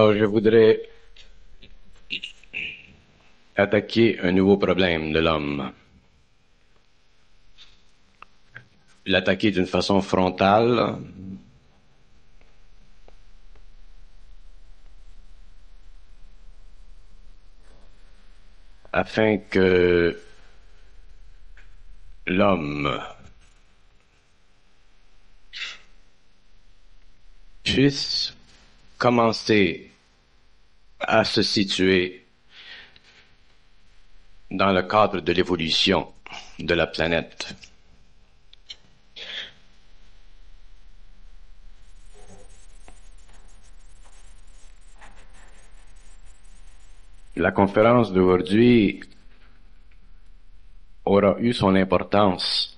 Alors, je voudrais attaquer un nouveau problème de l'homme. L'attaquer d'une façon frontale, afin que l'homme puisse commencer à se situer dans le cadre de l'évolution de la planète. La conférence d'aujourd'hui aura eu son importance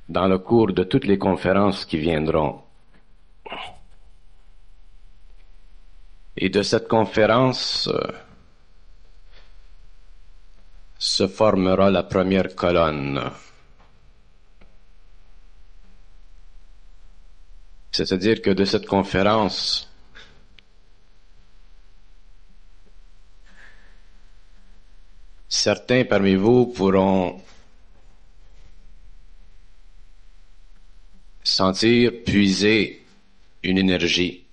dans le cours de toutes les conférences qui viendront. Et de cette conférence se formera la première colonne. C'est-à-dire que de cette conférence, certains parmi vous pourront sentir puiser une énergie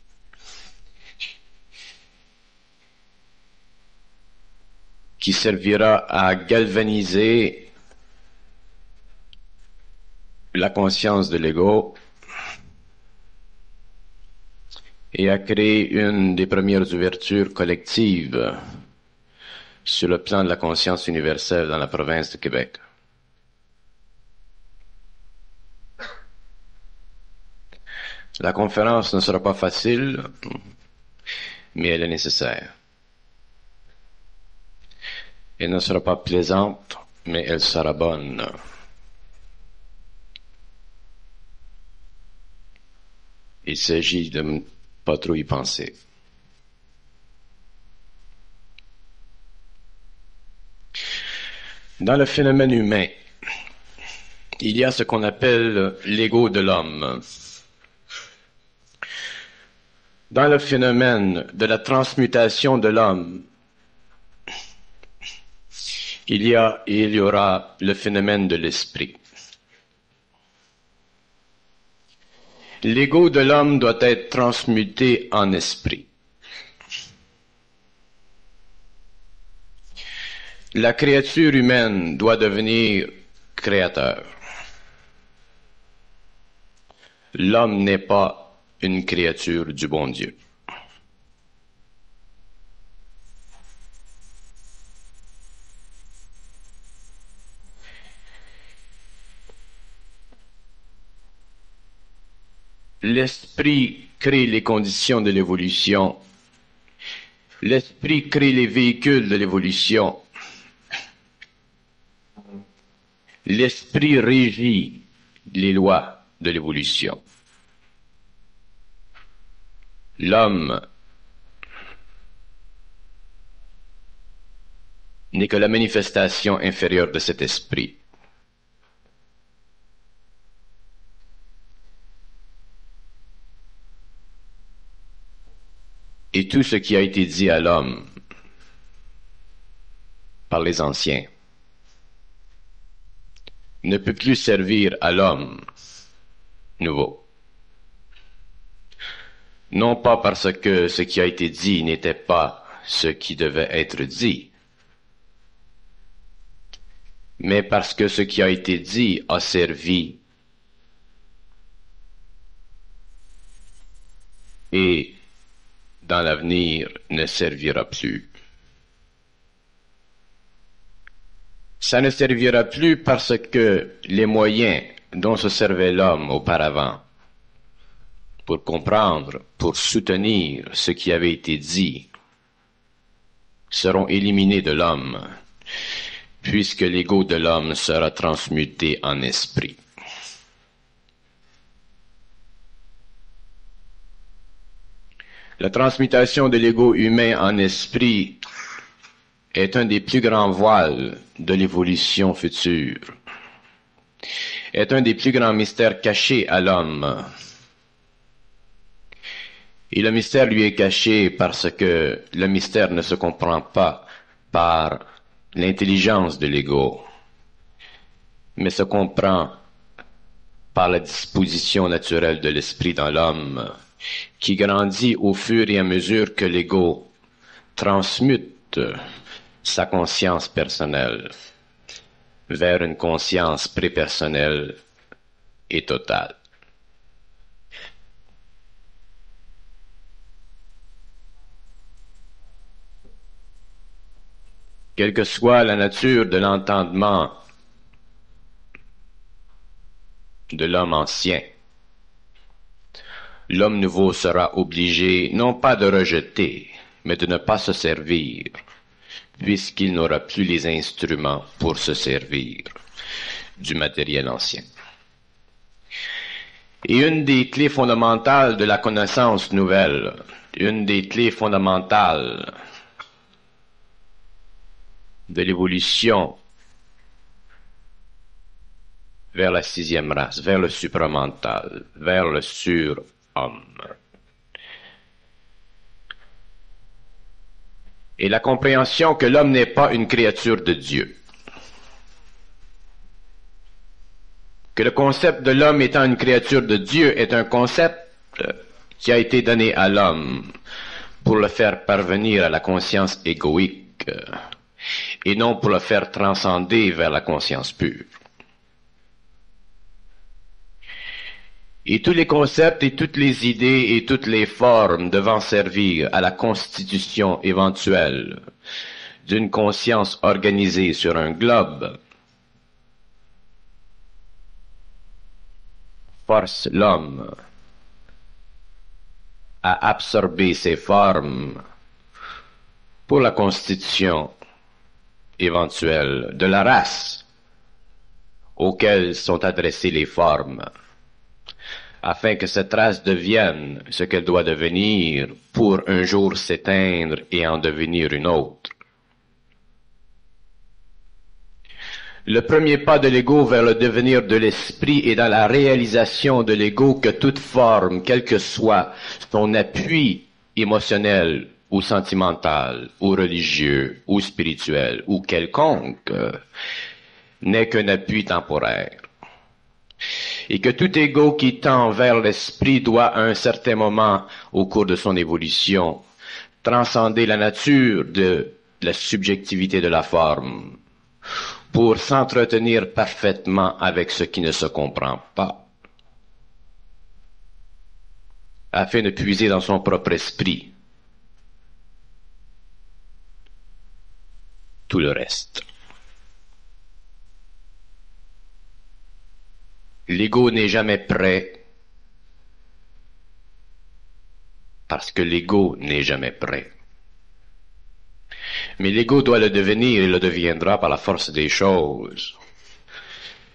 qui servira à galvaniser la conscience de l'ego et à créer une des premières ouvertures collectives sur le plan de la conscience universelle dans la province de Québec. La conférence ne sera pas facile, mais elle est nécessaire. Elle ne sera pas plaisante, mais elle sera bonne. Il s'agit de ne pas trop y penser. Dans le phénomène humain, il y a ce qu'on appelle l'ego de l'homme. Dans le phénomène de la transmutation de l'homme, il y aura le phénomène de l'esprit. L'ego de l'homme doit être transmuté en esprit. La créature humaine doit devenir créateur. L'homme n'est pas une créature du bon Dieu. L'esprit crée les conditions de l'évolution. L'esprit crée les véhicules de l'évolution. L'esprit régit les lois de l'évolution. L'homme n'est que la manifestation inférieure de cet esprit. Et tout ce qui a été dit à l'homme par les anciens ne peut plus servir à l'homme nouveau. Non pas parce que ce qui a été dit n'était pas ce qui devait être dit, mais parce que ce qui a été dit a servi et dans l'avenir ne servira plus. Ça ne servira plus parce que les moyens dont se servait l'homme auparavant pour comprendre, pour soutenir ce qui avait été dit, seront éliminés de l'homme, puisque l'ego de l'homme sera transmuté en esprit. La transmutation de l'ego humain en esprit est un des plus grands voiles de l'évolution future, est un des plus grands mystères cachés à l'homme. Et le mystère lui est caché parce que le mystère ne se comprend pas par l'intelligence de l'ego, mais se comprend par la disposition naturelle de l'esprit dans l'homme, qui grandit au fur et à mesure que l'ego transmute sa conscience personnelle vers une conscience prépersonnelle et totale. Quelle que soit la nature de l'entendement de l'homme ancien, l'homme nouveau sera obligé non pas de rejeter, mais de ne pas se servir, puisqu'il n'aura plus les instruments pour se servir du matériel ancien. Et une des clés fondamentales de la connaissance nouvelle, une des clés fondamentales de l'évolution vers la sixième race, vers le supramental, vers le surhomme. Et la compréhension que l'homme n'est pas une créature de Dieu. Que le concept de l'homme étant une créature de Dieu est un concept qui a été donné à l'homme pour le faire parvenir à la conscience égoïque et non pour le faire transcender vers la conscience pure. Et tous les concepts et toutes les idées et toutes les formes devant servir à la constitution éventuelle d'une conscience organisée sur un globe force l'homme à absorber ces formes pour la constitution éventuelle de la race auxquelles sont adressées les formes, afin que cette race devienne ce qu'elle doit devenir pour un jour s'éteindre et en devenir une autre. Le premier pas de l'ego vers le devenir de l'esprit est dans la réalisation de l'ego que toute forme, quel que soit son appui émotionnel ou sentimental ou religieux ou spirituel ou quelconque, n'est qu'un appui temporaire. Et que tout ego qui tend vers l'esprit doit à un certain moment au cours de son évolution transcender la nature de la subjectivité de la forme pour s'entretenir parfaitement avec ce qui ne se comprend pas, afin de puiser dans son propre esprit tout le reste. L'ego n'est jamais prêt, parce que l'ego n'est jamais prêt. Mais l'ego doit le devenir et le deviendra par la force des choses.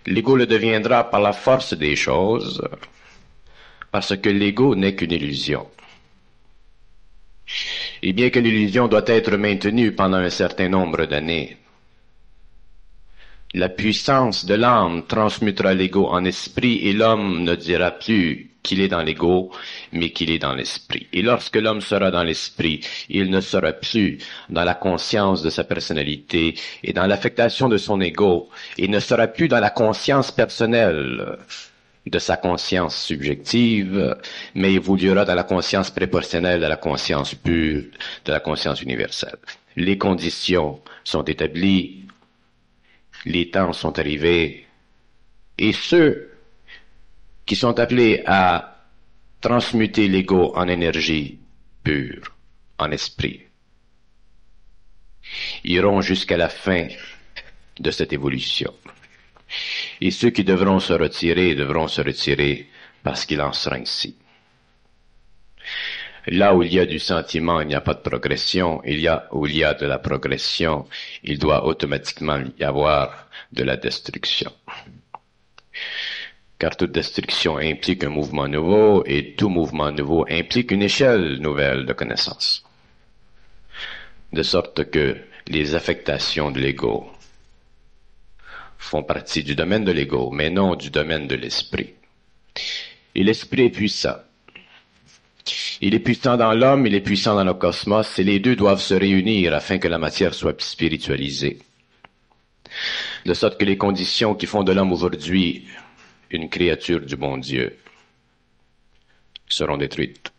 L'ego le deviendra par la force des choses, parce que l'ego n'est qu'une illusion. Et bien que l'illusion doit être maintenue pendant un certain nombre d'années, la puissance de l'âme transmutera l'ego en esprit et l'homme ne dira plus qu'il est dans l'ego, mais qu'il est dans l'esprit. Et lorsque l'homme sera dans l'esprit, il ne sera plus dans la conscience de sa personnalité et dans l'affectation de son ego, il ne sera plus dans la conscience personnelle de sa conscience subjective, mais évoluera dans la conscience proportionnelle de la conscience pure, de la conscience universelle. Les conditions sont établies, les temps sont arrivés, et ceux qui sont appelés à transmuter l'ego en énergie pure, en esprit, iront jusqu'à la fin de cette évolution. Et ceux qui devront se retirer parce qu'il en sera ainsi. Là où il y a du sentiment, il n'y a pas de progression. Où il y a de la progression, il doit automatiquement y avoir de la destruction. Car toute destruction implique un mouvement nouveau, et tout mouvement nouveau implique une échelle nouvelle de connaissance. De sorte que les affectations de l'ego font partie du domaine de l'ego, mais non du domaine de l'esprit. Et l'esprit est puissant. Il est puissant dans l'homme, il est puissant dans le cosmos, et les deux doivent se réunir afin que la matière soit spiritualisée. De sorte que les conditions qui font de l'homme aujourd'hui une créature du bon Dieu seront détruites,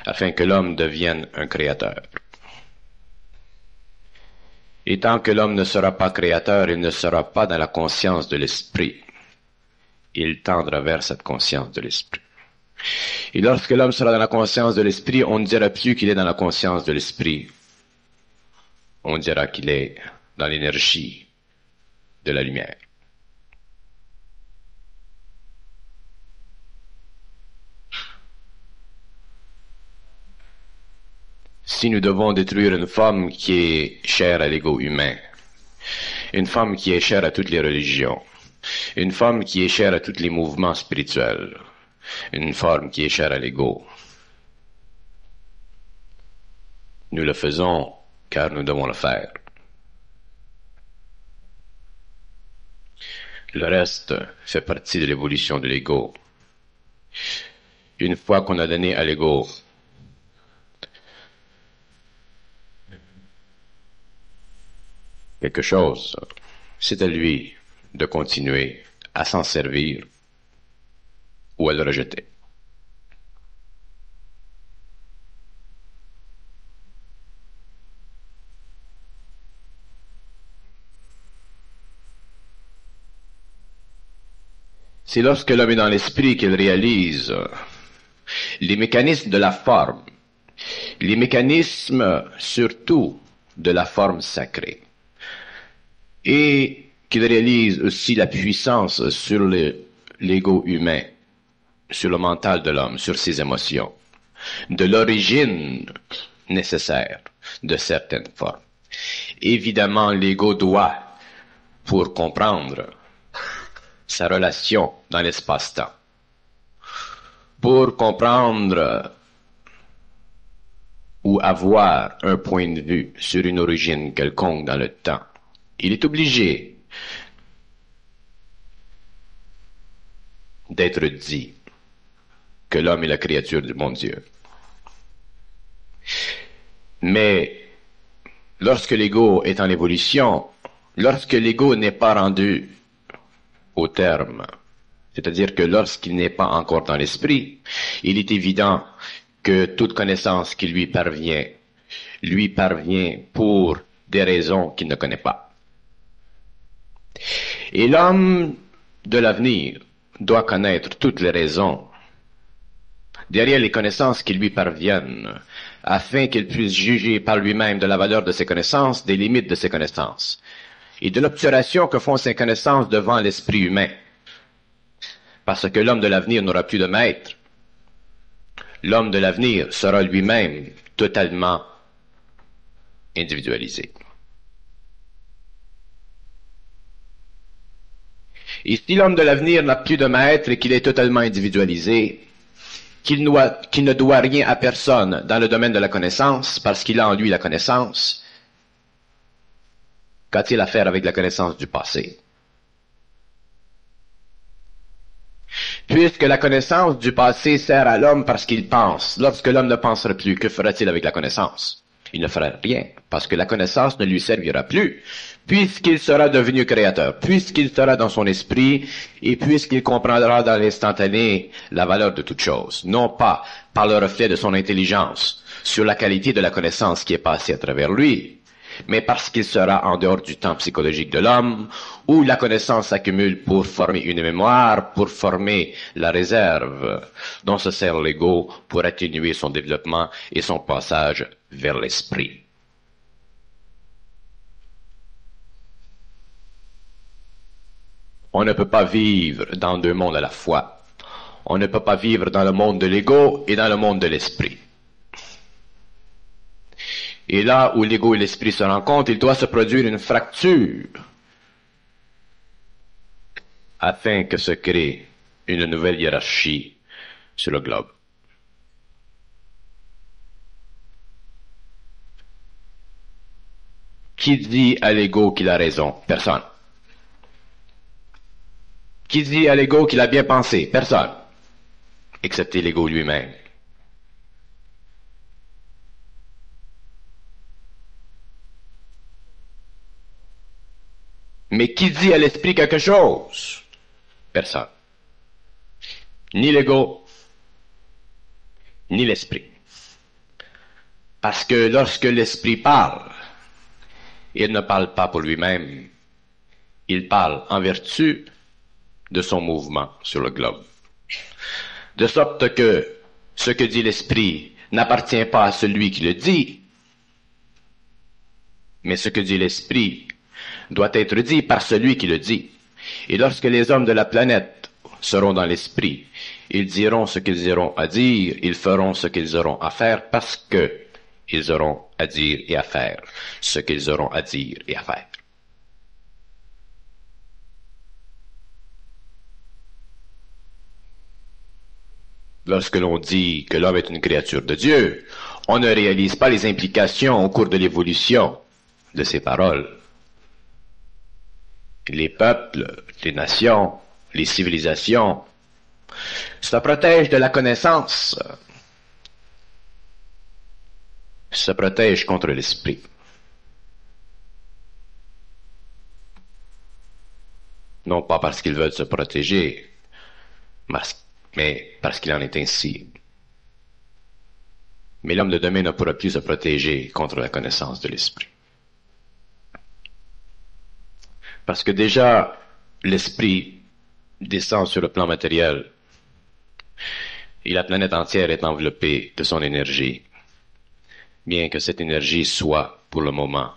afin que l'homme devienne un créateur. Et tant que l'homme ne sera pas créateur, il ne sera pas dans la conscience de l'esprit. Il tendra vers cette conscience de l'esprit. Et lorsque l'homme sera dans la conscience de l'esprit, on ne dira plus qu'il est dans la conscience de l'esprit. On dira qu'il est dans l'énergie de la lumière. Si nous devons détruire une forme qui est chère à l'ego humain, une forme qui est chère à toutes les religions, une forme qui est chère à tous les mouvements spirituels, une forme qui est chère à l'ego, nous le faisons car nous devons le faire. Le reste fait partie de l'évolution de l'ego. Une fois qu'on a donné à l'ego quelque chose, c'est à lui de continuer à s'en servir ou à le rejeter. C'est lorsque l'homme est dans l'esprit qu'il réalise les mécanismes de la forme, les mécanismes surtout de la forme sacrée, et qu'il réalise aussi la puissance sur l'ego humain, sur le mental de l'homme, sur ses émotions, de l'origine nécessaire de certaines formes. Évidemment, l'ego doit, pour comprendre sa relation dans l'espace-temps, pour comprendre ou avoir un point de vue sur une origine quelconque dans le temps, il est obligé d'être dit que l'homme est la créature du bon Dieu. Mais lorsque l'ego est en évolution, lorsque l'ego n'est pas rendu au terme, c'est-à-dire que lorsqu'il n'est pas encore dans l'esprit, il est évident que toute connaissance qui lui parvient pour des raisons qu'il ne connaît pas. Et l'homme de l'avenir doit connaître toutes les raisons derrière les connaissances qui lui parviennent, afin qu'il puisse juger par lui-même de la valeur de ses connaissances, des limites de ses connaissances, et de l'obturation que font ces connaissances devant l'esprit humain. Parce que l'homme de l'avenir n'aura plus de maître. L'homme de l'avenir sera lui-même totalement individualisé. Et si l'homme de l'avenir n'a plus de maître et qu'il est totalement individualisé, qu'il ne doit rien à personne dans le domaine de la connaissance, parce qu'il a en lui la connaissance, qu'a-t-il à faire avec la connaissance du passé? Puisque la connaissance du passé sert à l'homme parce qu'il pense, lorsque l'homme ne pensera plus, que fera-t-il avec la connaissance? Il ne fera rien, parce que la connaissance ne lui servira plus, puisqu'il sera devenu créateur, puisqu'il sera dans son esprit, et puisqu'il comprendra dans l'instantané la valeur de toute chose, non pas par le reflet de son intelligence sur la qualité de la connaissance qui est passée à travers lui, mais parce qu'il sera en dehors du temps psychologique de l'homme, où la connaissance s'accumule pour former une mémoire, pour former la réserve dont se sert l'ego pour atténuer son développement et son passage vers l'esprit. On ne peut pas vivre dans deux mondes à la fois. On ne peut pas vivre dans le monde de l'ego et dans le monde de l'esprit. Et là où l'ego et l'esprit se rencontrent, il doit se produire une fracture afin que se crée une nouvelle hiérarchie sur le globe. Qui dit à l'ego qu'il a raison? Personne. Qui dit à l'ego qu'il a bien pensé? Personne. excepté l'ego lui-même. Mais qui dit à l'esprit quelque chose? Personne. Ni l'ego, ni l'esprit. Parce que lorsque l'esprit parle, il ne parle pas pour lui-même, il parle en vertu de son mouvement sur le globe. De sorte que ce que dit l'esprit n'appartient pas à celui qui le dit, mais ce que dit l'esprit doit être dit par celui qui le dit. Et lorsque les hommes de la planète seront dans l'esprit, ils diront ce qu'ils auront à dire, ils feront ce qu'ils auront à faire parce que ils auront à dire et à faire ce qu'ils auront à dire et à faire. Lorsque l'on dit que l'homme est une créature de Dieu, on ne réalise pas les implications au cours de l'évolution de ces paroles. Les peuples, les nations, les civilisations se protègent de la connaissance, se protègent contre l'esprit. Non pas parce qu'ils veulent se protéger, mais parce qu'il en est ainsi. Mais l'homme de demain ne pourra plus se protéger contre la connaissance de l'esprit. Parce que déjà, l'esprit descend sur le plan matériel et la planète entière est enveloppée de son énergie, bien que cette énergie soit, pour le moment,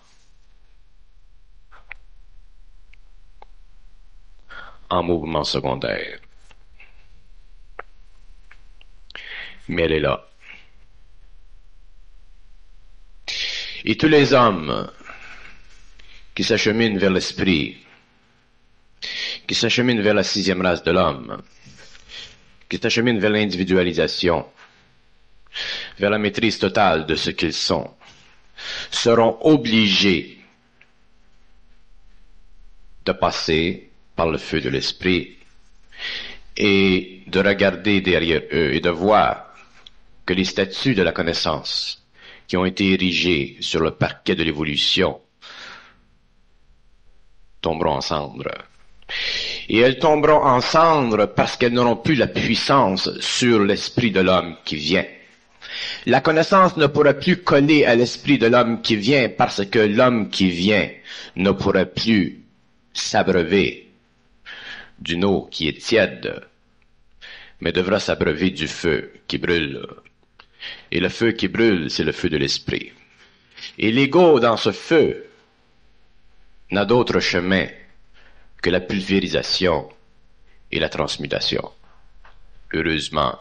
en mouvement secondaire. Mais elle est là. Et tous les hommes qui s'acheminent vers l'esprit, qui s'acheminent vers la 6e race de l'homme, qui s'acheminent vers l'individualisation, vers la maîtrise totale de ce qu'ils sont, seront obligés de passer par le feu de l'esprit et de regarder derrière eux et de voir que les statues de la connaissance qui ont été érigées sur le parquet de l'évolution tomberont en cendres. Et elles tomberont en cendres parce qu'elles n'auront plus la puissance sur l'esprit de l'homme qui vient. La connaissance ne pourra plus coller à l'esprit de l'homme qui vient parce que l'homme qui vient ne pourra plus s'abreuver d'une eau qui est tiède, mais devra s'abreuver du feu qui brûle. Et le feu qui brûle, c'est le feu de l'esprit. Et l'ego, dans ce feu, n'a d'autre chemin que la pulvérisation et la transmutation. Heureusement,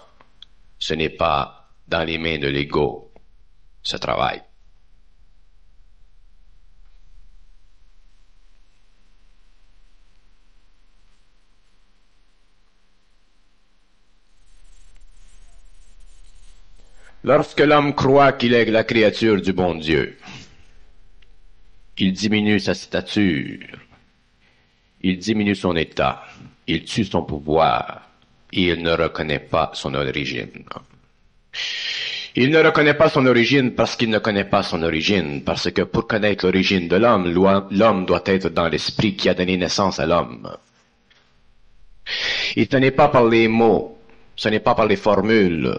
ce n'est pas dans les mains de l'ego ce travail. Lorsque l'homme croit qu'il est la créature du bon Dieu, il diminue sa stature, il diminue son état, il tue son pouvoir, et il ne reconnaît pas son origine. Il ne reconnaît pas son origine parce qu'il ne connaît pas son origine, parce que pour connaître l'origine de l'homme, l'homme doit être dans l'esprit qui a donné naissance à l'homme. Et ce n'est pas par les mots, ce n'est pas par les formules,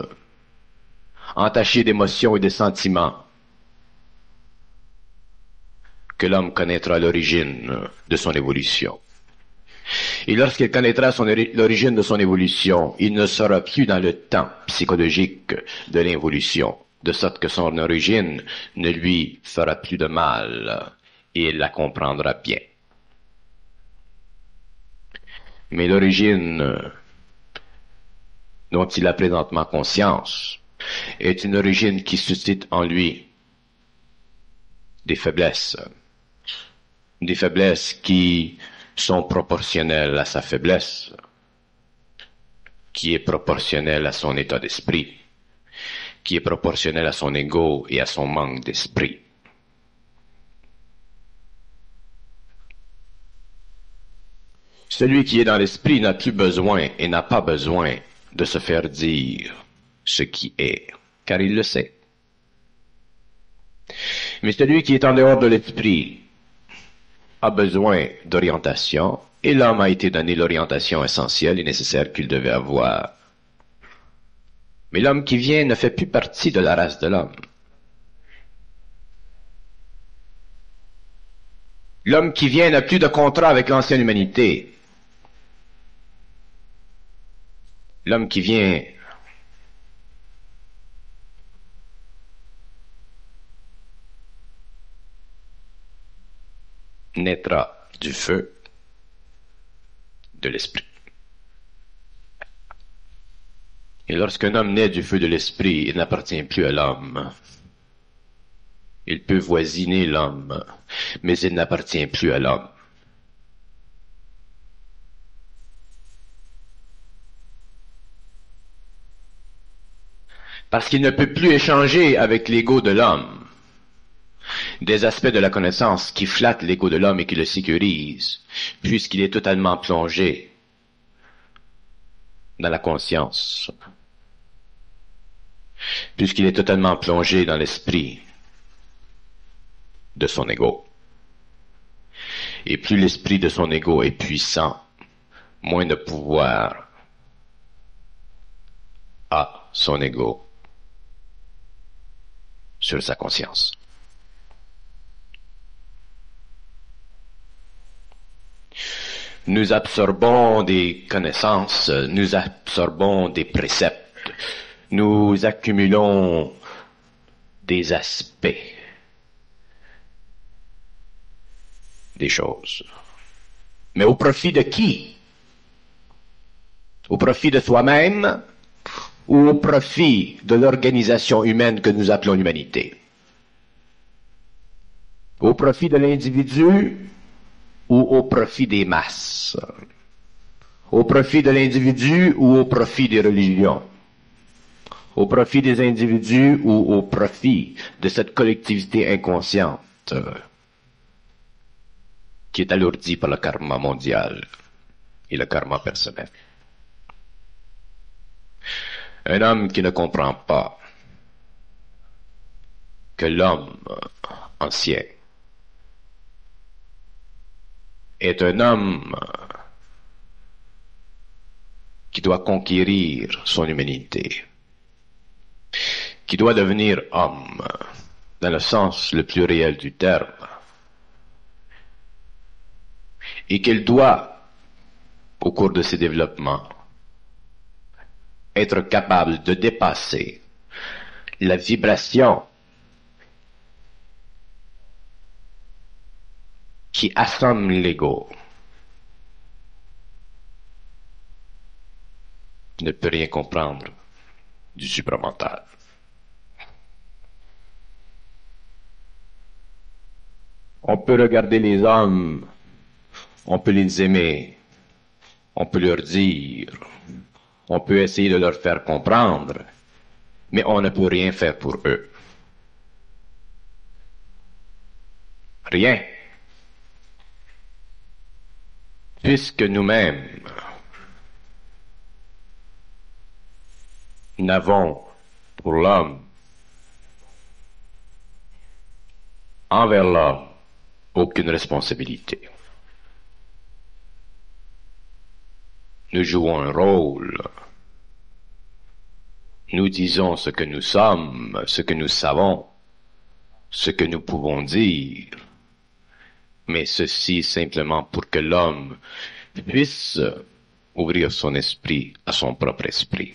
entachées d'émotions et de sentiments, que l'homme connaîtra l'origine de son évolution. Et lorsqu'il connaîtra l'origine de son évolution, il ne sera plus dans le temps psychologique de l'évolution, de sorte que son origine ne lui fera plus de mal et il la comprendra bien. Mais l'origine dont il a présentement conscience est une origine qui suscite en lui des faiblesses qui sont proportionnelles à sa faiblesse, qui est proportionnelle à son état d'esprit, qui est proportionnelle à son ego et à son manque d'esprit. Celui qui est dans l'esprit n'a plus besoin et n'a pas besoin de se faire dire ce qui est, car il le sait. Mais celui qui est en dehors de l'esprit a besoin d'orientation, et l'homme a été donné l'orientation essentielle et nécessaire qu'il devait avoir. Mais l'homme qui vient ne fait plus partie de la race de l'homme. L'homme qui vient n'a plus de contrat avec l'ancienne humanité. L'homme qui vient naîtra du feu de l'esprit. Et lorsqu'un homme naît du feu de l'esprit, il n'appartient plus à l'homme. Il peut voisiner l'homme, mais il n'appartient plus à l'homme. Parce qu'il ne peut plus échanger avec l'ego de l'homme des aspects de la connaissance qui flattent l'ego de l'homme et qui le sécurisent, puisqu'il est totalement plongé dans la conscience, puisqu'il est totalement plongé dans l'esprit de son ego. Et plus l'esprit de son ego est puissant, moins de pouvoir a son ego sur sa conscience. Nous absorbons des connaissances, nous absorbons des préceptes, nous accumulons des aspects des choses. Mais au profit de qui? Au profit de soi-même ou au profit de l'organisation humaine que nous appelons l'humanité? Au profit de l'individu ou au profit des masses? Au profit de l'individu ou au profit des religions? Au profit des individus ou au profit de cette collectivité inconsciente qui est alourdie par le karma mondial et le karma personnel? Un homme qui ne comprend pas que l'homme ancien est un homme qui doit conquérir son humanité, qui doit devenir homme dans le sens le plus réel du terme, et qu'il doit, au cours de ses développements, être capable de dépasser la vibration qui assomme l'ego, ne peut rien comprendre du supramental. On peut regarder les hommes, on peut les aimer, on peut leur dire, on peut essayer de leur faire comprendre, mais on ne peut rien faire pour eux. Rien. Puisque nous-mêmes n'avons pour l'homme, envers l'homme, aucune responsabilité. Nous jouons un rôle. Nous disons ce que nous sommes, ce que nous savons, ce que nous pouvons dire, mais ceci simplement pour que l'homme puisse ouvrir son esprit à son propre esprit,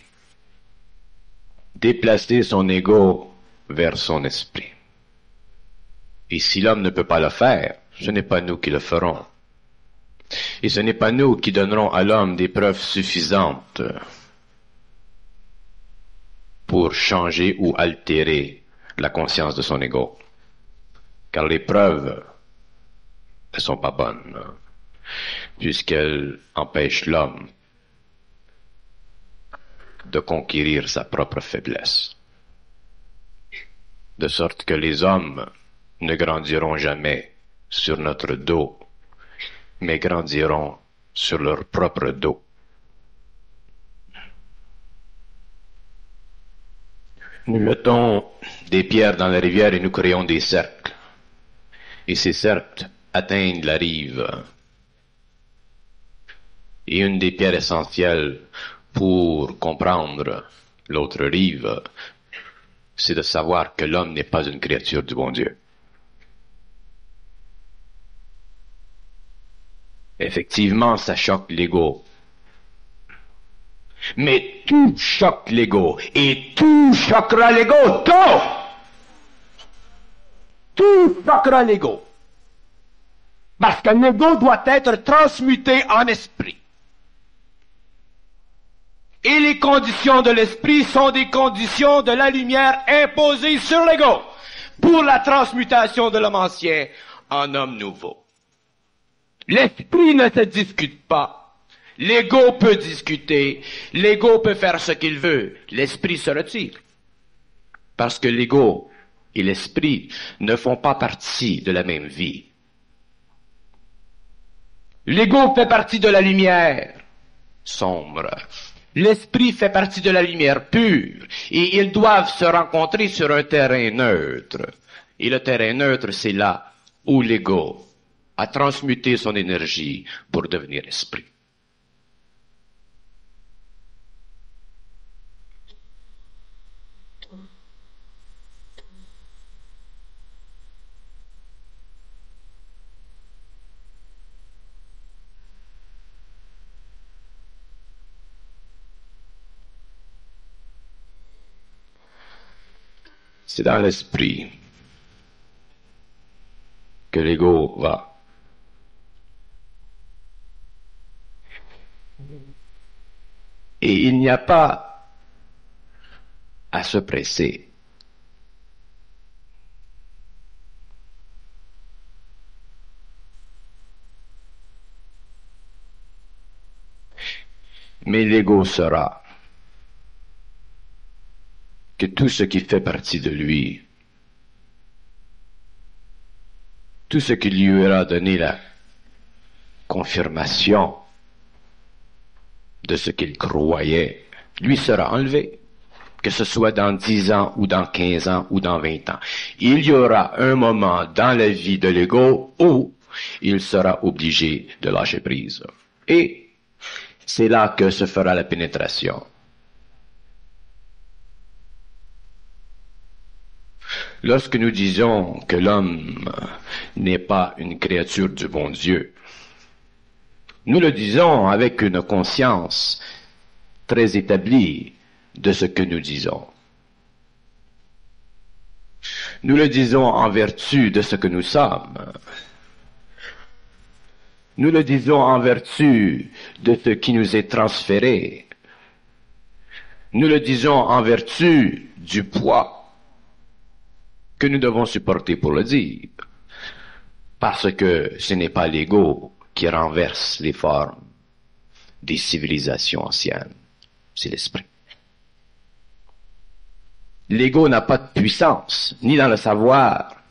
déplacer son ego vers son esprit. Et si l'homme ne peut pas le faire, ce n'est pas nous qui le ferons. Et ce n'est pas nous qui donnerons à l'homme des preuves suffisantes pour changer ou altérer la conscience de son ego. Car les preuves ne sont pas bonnes, puisqu'elles empêchent l'homme de conquérir sa propre faiblesse. De sorte que les hommes ne grandiront jamais sur notre dos, mais grandiront sur leur propre dos. Nous mettons des pierres dans la rivière et nous créons des cercles. Et ces cercles atteignent la rive. Et une des pierres essentielles pour comprendre l'autre rive, c'est de savoir que l'homme n'est pas une créature du bon Dieu. Effectivement, ça choque l'ego. Mais tout choque l'ego. Et tout choquera l'ego. Tout choquera l'ego. Parce que l'ego doit être transmuté en esprit. Et les conditions de l'esprit sont des conditions de la lumière imposées sur l'ego pour la transmutation de l'homme ancien en homme nouveau. L'esprit ne se discute pas. L'ego peut discuter. L'ego peut faire ce qu'il veut. L'esprit se retire. Parce que l'ego et l'esprit ne font pas partie de la même vie. L'ego fait partie de la lumière sombre. L'esprit fait partie de la lumière pure. Et ils doivent se rencontrer sur un terrain neutre. Et le terrain neutre, c'est là où l'ego a transmuté son énergie pour devenir esprit. C'est dans l'esprit que l'ego va. Et il n'y a pas à se presser. Mais l'ego saura que tout ce qui fait partie de lui, tout ce qui lui aura donné la confirmation de ce qu'il croyait, lui sera enlevé. Que ce soit dans 10 ans, ou dans 15 ans, ou dans 20 ans. Il y aura un moment dans la vie de l'ego où il sera obligé de lâcher prise. Et c'est là que se fera la pénétration. Lorsque nous disons que l'homme n'est pas une créature du bon Dieu, nous le disons avec une conscience très établie de ce que nous disons. Nous le disons en vertu de ce que nous sommes. Nous le disons en vertu de ce qui nous est transféré. Nous le disons en vertu du poids que nous devons supporter pour le dire. Parce que ce n'est pas l'ego qui renverse les formes des civilisations anciennes, c'est l'esprit. L'ego n'a pas de puissance, ni dans le savoir,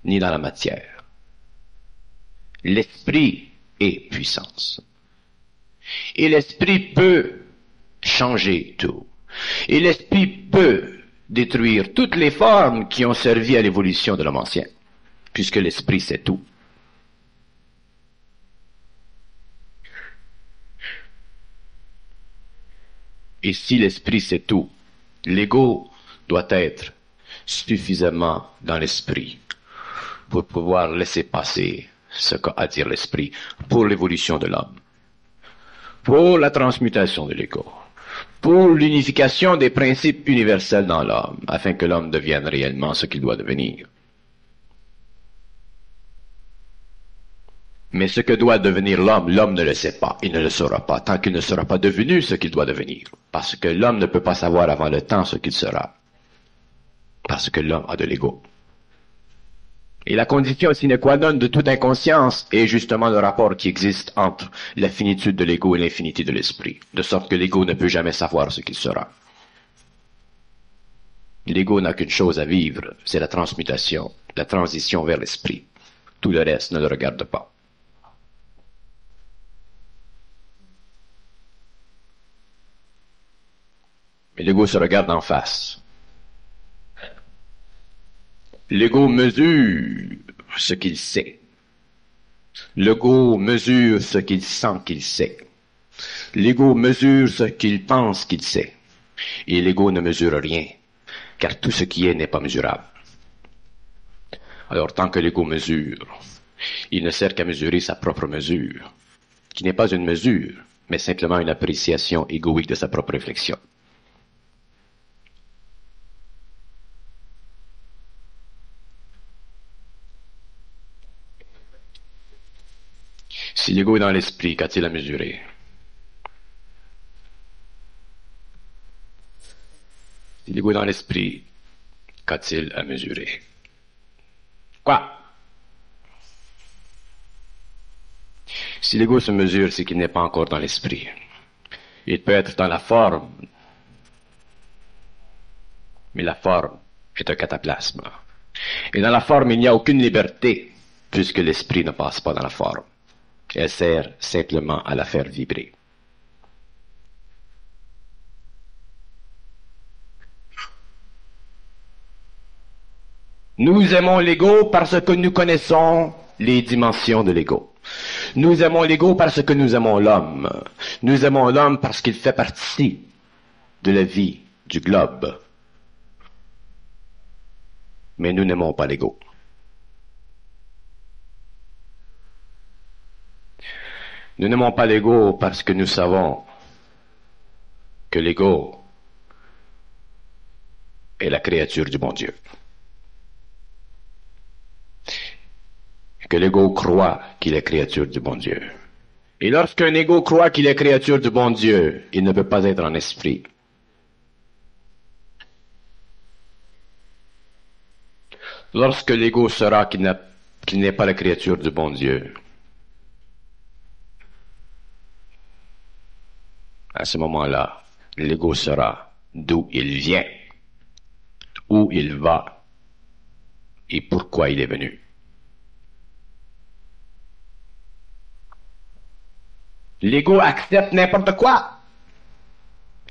ni dans la matière. L'esprit est puissance. Et l'esprit peut changer tout. Et l'esprit peut détruire toutes les formes qui ont servi à l'évolution de l'homme ancien, puisque l'esprit c'est tout. Et si l'esprit c'est tout, l'ego doit être suffisamment dans l'esprit pour pouvoir laisser passer ce qu'a à dire l'esprit pour l'évolution de l'homme, pour la transmutation de l'ego, pour l'unification des principes universels dans l'homme, afin que l'homme devienne réellement ce qu'il doit devenir. Mais ce que doit devenir l'homme, l'homme ne le sait pas, il ne le saura pas, tant qu'il ne sera pas devenu ce qu'il doit devenir. Parce que l'homme ne peut pas savoir avant le temps ce qu'il sera. Parce que l'homme a de l'ego. Et la condition sine qua non de toute inconscience est justement le rapport qui existe entre la finitude de l'ego et l'infinité de l'esprit, de sorte que l'ego ne peut jamais savoir ce qu'il sera. L'ego n'a qu'une chose à vivre, c'est la transmutation, la transition vers l'esprit. Tout le reste ne le regarde pas. Mais l'ego se regarde en face. L'ego mesure ce qu'il sait. L'ego mesure ce qu'il sent qu'il sait. L'ego mesure ce qu'il pense qu'il sait. Et l'ego ne mesure rien, car tout ce qui est n'est pas mesurable. Alors tant que l'ego mesure, il ne sert qu'à mesurer sa propre mesure, qui n'est pas une mesure, mais simplement une appréciation égoïque de sa propre réflexion. Si l'ego est dans l'esprit, qu'a-t-il à mesurer? Si l'ego est dans l'esprit, qu'a-t-il à mesurer? Quoi? Si l'ego se mesure, c'est qu'il n'est pas encore dans l'esprit. Il peut être dans la forme, mais la forme est un cataplasme. Et dans la forme, il n'y a aucune liberté, puisque l'esprit ne passe pas dans la forme. Elle sert simplement à la faire vibrer. Nous aimons l'ego parce que nous connaissons les dimensions de l'ego. Nous aimons l'ego parce que nous aimons l'homme. Nous aimons l'homme parce qu'il fait partie de la vie du globe. Mais nous n'aimons pas l'ego. Nous n'aimons pas l'ego parce que nous savons que l'ego est la créature du bon Dieu. Que l'ego croit qu'il est créature du bon Dieu. Et lorsqu'un ego croit qu'il est créature du bon Dieu, il ne peut pas être en esprit. Lorsque l'ego saura qu'il n'est pas la créature du bon Dieu, à ce moment-là, l'ego saura d'où il vient, où il va et pourquoi il est venu. L'ego accepte n'importe quoi.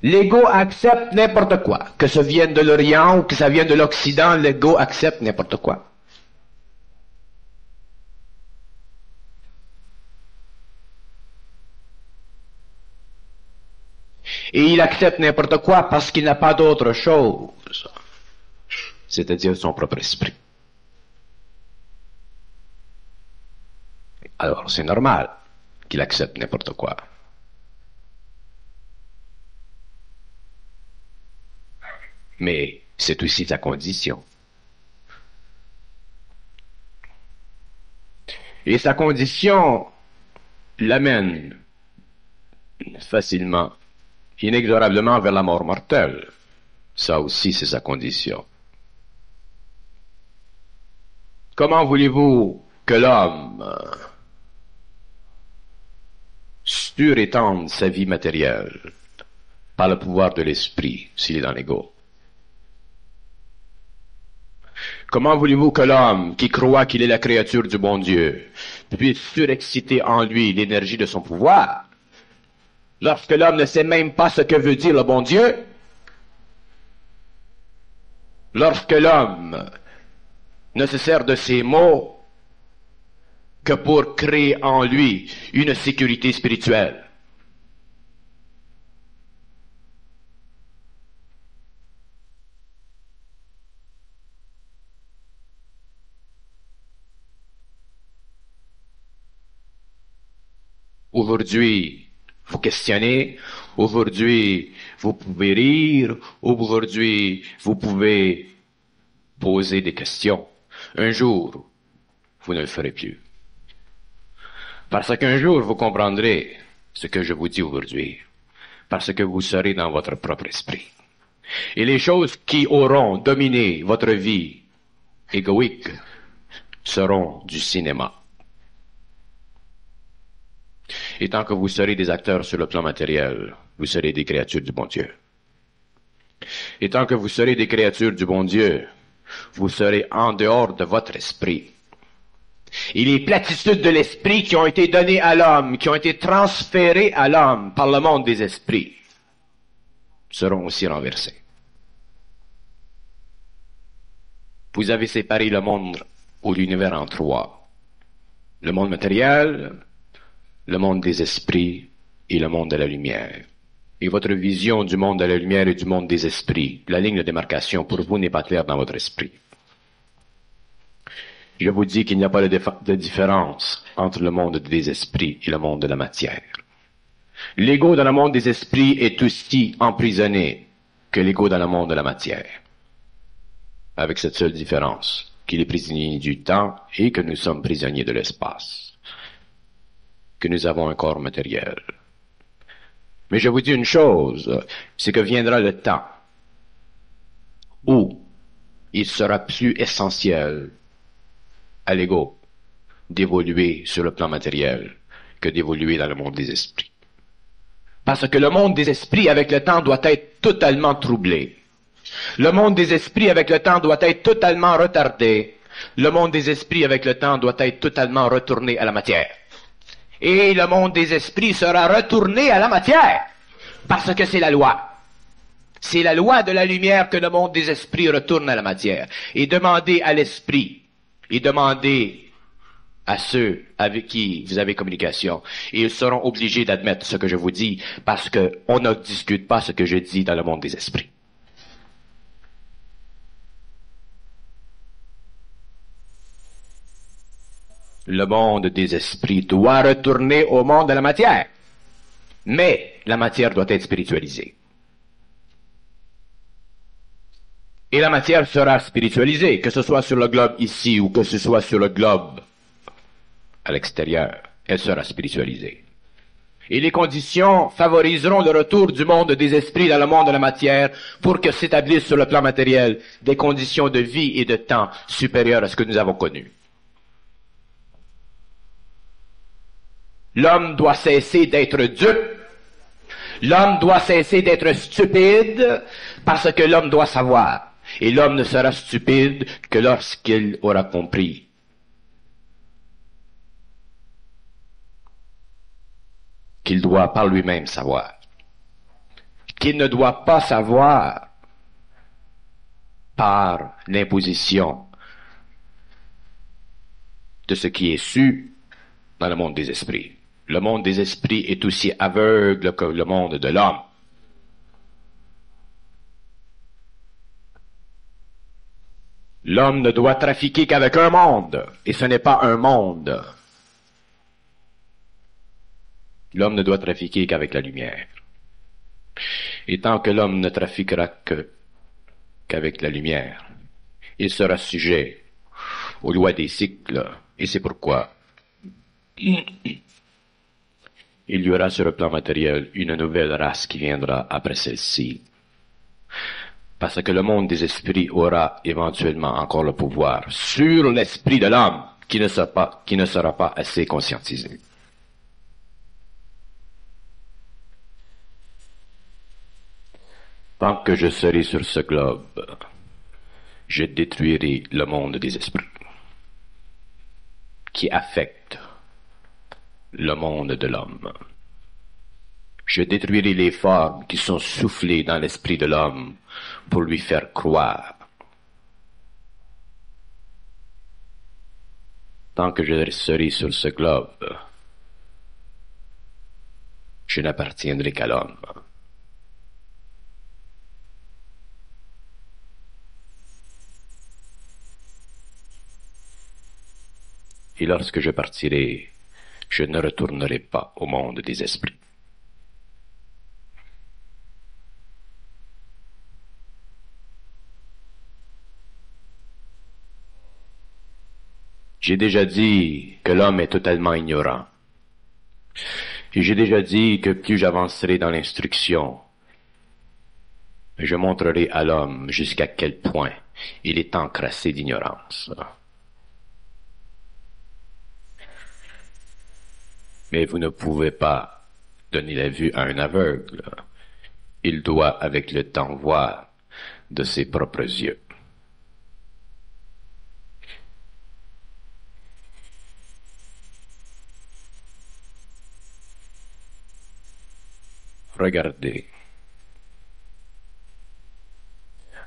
L'ego accepte n'importe quoi. Que ça vienne de l'Orient ou que ça vienne de l'Occident, l'ego accepte n'importe quoi. Et il accepte n'importe quoi parce qu'il n'a pas d'autre chose, c'est-à-dire son propre esprit. Alors c'est normal qu'il accepte n'importe quoi. Mais c'est aussi sa condition. Et sa condition l'amène facilement, inexorablement vers la mort mortelle. Ça aussi, c'est sa condition. Comment voulez-vous que l'homme surétende sa vie matérielle par le pouvoir de l'esprit s'il est dans l'ego? Comment voulez-vous que l'homme qui croit qu'il est la créature du bon Dieu puisse surexciter en lui l'énergie de son pouvoir lorsque l'homme ne sait même pas ce que veut dire le bon Dieu? Lorsque l'homme ne se sert de ces mots que pour créer en lui une sécurité spirituelle. Aujourd'hui, vous questionnez, aujourd'hui, vous pouvez rire, aujourd'hui, vous pouvez poser des questions. Un jour, vous ne le ferez plus. Parce qu'un jour, vous comprendrez ce que je vous dis aujourd'hui. Parce que vous serez dans votre propre esprit. Et les choses qui auront dominé votre vie égoïque seront du cinéma. Et tant que vous serez des acteurs sur le plan matériel, vous serez des créatures du bon Dieu. Et tant que vous serez des créatures du bon Dieu, vous serez en dehors de votre esprit. Et les platitudes de l'esprit qui ont été données à l'homme, qui ont été transférées à l'homme par le monde des esprits, seront aussi renversées. Vous avez séparé le monde ou l'univers en trois. Le monde matériel, le monde des esprits et le monde de la lumière. Et votre vision du monde de la lumière et du monde des esprits, la ligne de démarcation pour vous n'est pas claire dans votre esprit. Je vous dis qu'il n'y a pas de différence entre le monde des esprits et le monde de la matière. L'ego dans le monde des esprits est aussi emprisonné que l'ego dans le monde de la matière. Avec cette seule différence, qu'il est prisonnier du temps et que nous sommes prisonniers de l'espace. Que nous avons un corps matériel. Mais je vous dis une chose, c'est que viendra le temps où il sera plus essentiel à l'ego d'évoluer sur le plan matériel que d'évoluer dans le monde des esprits. Parce que le monde des esprits avec le temps doit être totalement troublé. Le monde des esprits avec le temps doit être totalement retardé. Le monde des esprits avec le temps doit être totalement retourné à la matière. Et le monde des esprits sera retourné à la matière. Parce que c'est la loi. C'est la loi de la lumière que le monde des esprits retourne à la matière. Et demandez à l'esprit, et demandez à ceux avec qui vous avez communication, et ils seront obligés d'admettre ce que je vous dis, parce qu'on ne discute pas ce que je dis dans le monde des esprits. Le monde des esprits doit retourner au monde de la matière. Mais la matière doit être spiritualisée. Et la matière sera spiritualisée, que ce soit sur le globe ici ou que ce soit sur le globe à l'extérieur, elle sera spiritualisée. Et les conditions favoriseront le retour du monde des esprits dans le monde de la matière pour que s'établissent sur le plan matériel des conditions de vie et de temps supérieures à ce que nous avons connu. L'homme doit cesser d'être dupe. L'homme doit cesser d'être stupide parce que l'homme doit savoir. Et l'homme ne sera stupide que lorsqu'il aura compris qu'il doit par lui-même savoir. Qu'il ne doit pas savoir par l'imposition de ce qui est su dans le monde des esprits. Le monde des esprits est aussi aveugle que le monde de l'homme. L'homme ne doit trafiquer qu'avec un monde, et ce n'est pas un monde. L'homme ne doit trafiquer qu'avec la lumière. Et tant que l'homme ne trafiquera qu'avec la lumière, il sera sujet aux lois des cycles, et c'est pourquoi il y aura sur le plan matériel une nouvelle race qui viendra après celle-ci. Parce que le monde des esprits aura éventuellement encore le pouvoir sur l'esprit de l'homme qui ne sera pas assez conscientisé. Tant que je serai sur ce globe, je détruirai le monde des esprits qui affecte le monde de l'homme. Je détruirai les formes qui sont soufflées dans l'esprit de l'homme pour lui faire croire. Tant que je serai sur ce globe, je n'appartiendrai qu'à l'homme. Et lorsque je partirai, je ne retournerai pas au monde des esprits. J'ai déjà dit que l'homme est totalement ignorant. Et j'ai déjà dit que plus j'avancerai dans l'instruction, je montrerai à l'homme jusqu'à quel point il est encrassé d'ignorance. Mais vous ne pouvez pas donner la vue à un aveugle. Il doit avec le temps voir de ses propres yeux. Regardez.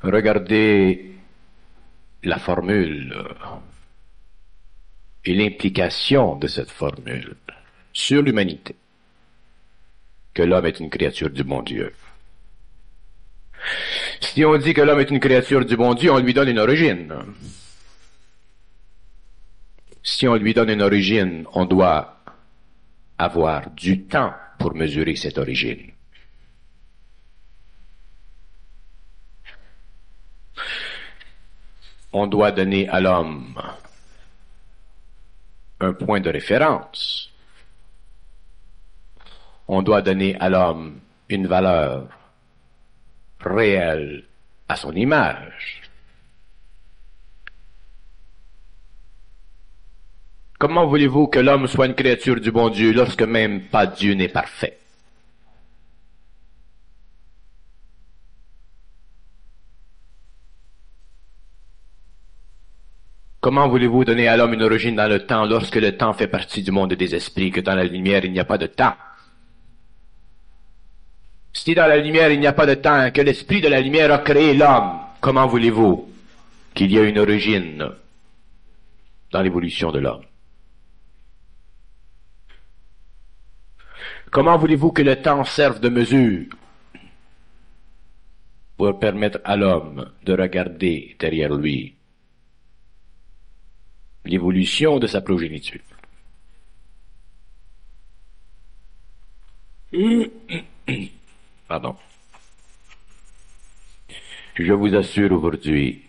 Regardez la formule et l'implication de cette formule sur l'humanité, que l'homme est une créature du bon Dieu. Si on dit que l'homme est une créature du bon Dieu, on lui donne une origine. Si on lui donne une origine, on doit avoir du temps pour mesurer cette origine. On doit donner à l'homme un point de référence. On doit donner à l'homme une valeur réelle à son image. Comment voulez-vous que l'homme soit une créature du bon Dieu lorsque même pas Dieu n'est parfait? Comment voulez-vous donner à l'homme une origine dans le temps lorsque le temps fait partie du monde des esprits, que dans la lumière il n'y a pas de temps? Si dans la lumière il n'y a pas de temps, que l'esprit de la lumière a créé l'homme, comment voulez-vous qu'il y ait une origine dans l'évolution de l'homme? Comment voulez-vous que le temps serve de mesure pour permettre à l'homme de regarder derrière lui l'évolution de sa progéniture? Pardon. Je vous assure aujourd'hui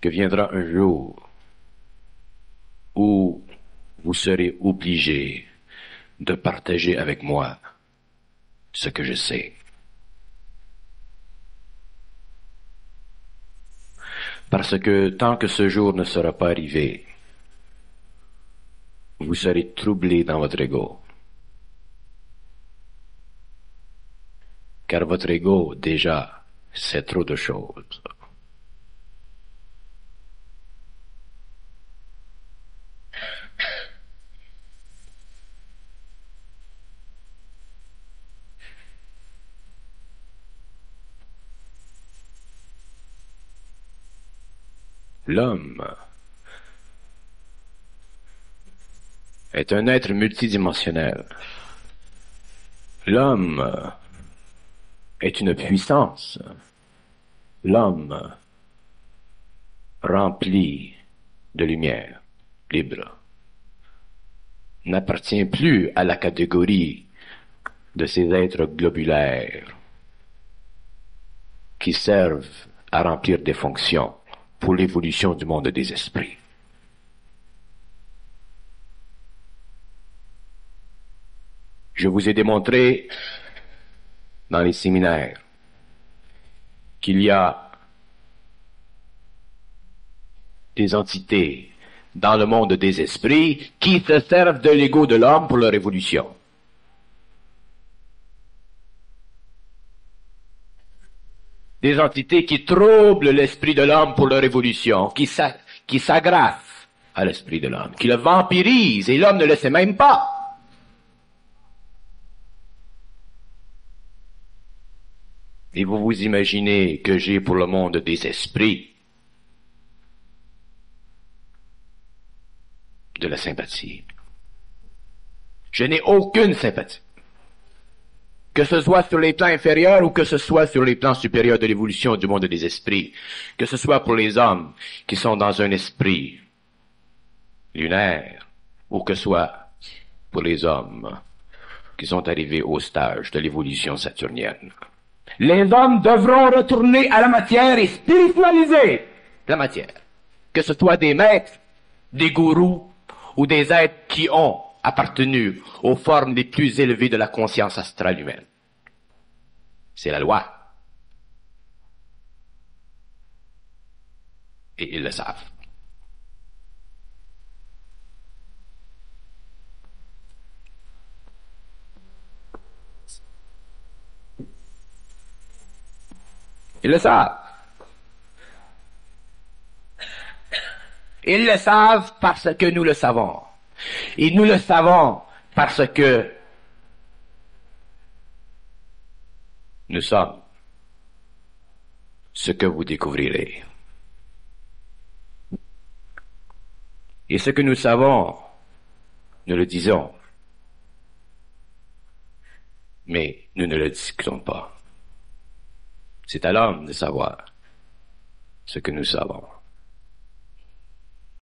que viendra un jour où vous serez obligés de partager avec moi ce que je sais. Parce que tant que ce jour ne sera pas arrivé, vous serez troublés dans votre ego. Car votre ego, déjà, sait trop de choses. L'homme est un être multidimensionnel. L'homme est une puissance. L'homme rempli de lumière, libre, n'appartient plus à la catégorie de ces êtres globulaires qui servent à remplir des fonctions pour l'évolution du monde des esprits. Je vous ai démontré dans les séminaires qu'il y a des entités dans le monde des esprits qui se servent de l'ego de l'homme pour leur évolution. Des entités qui troublent l'esprit de l'homme pour leur évolution, qui s'agrafent à l'esprit de l'homme, qui le vampirisent, et l'homme ne le sait même pas. Et vous vous imaginez que j'ai pour le monde des esprits de la sympathie. Je n'ai aucune sympathie. Que ce soit sur les plans inférieurs ou que ce soit sur les plans supérieurs de l'évolution du monde des esprits, que ce soit pour les hommes qui sont dans un esprit lunaire, ou que ce soit pour les hommes qui sont arrivés au stage de l'évolution saturnienne. Les hommes devront retourner à la matière et spiritualiser la matière. Que ce soit des maîtres, des gourous, ou des êtres qui ont appartenu aux formes les plus élevées de la conscience astrale humaine. C'est la loi. Et ils le savent. Ils le savent. Ils le savent parce que nous le savons. Et nous le savons parce que nous sommes ce que vous découvrirez. Et ce que nous savons, nous le disons, mais nous ne le discutons pas. C'est à l'homme de savoir ce que nous savons.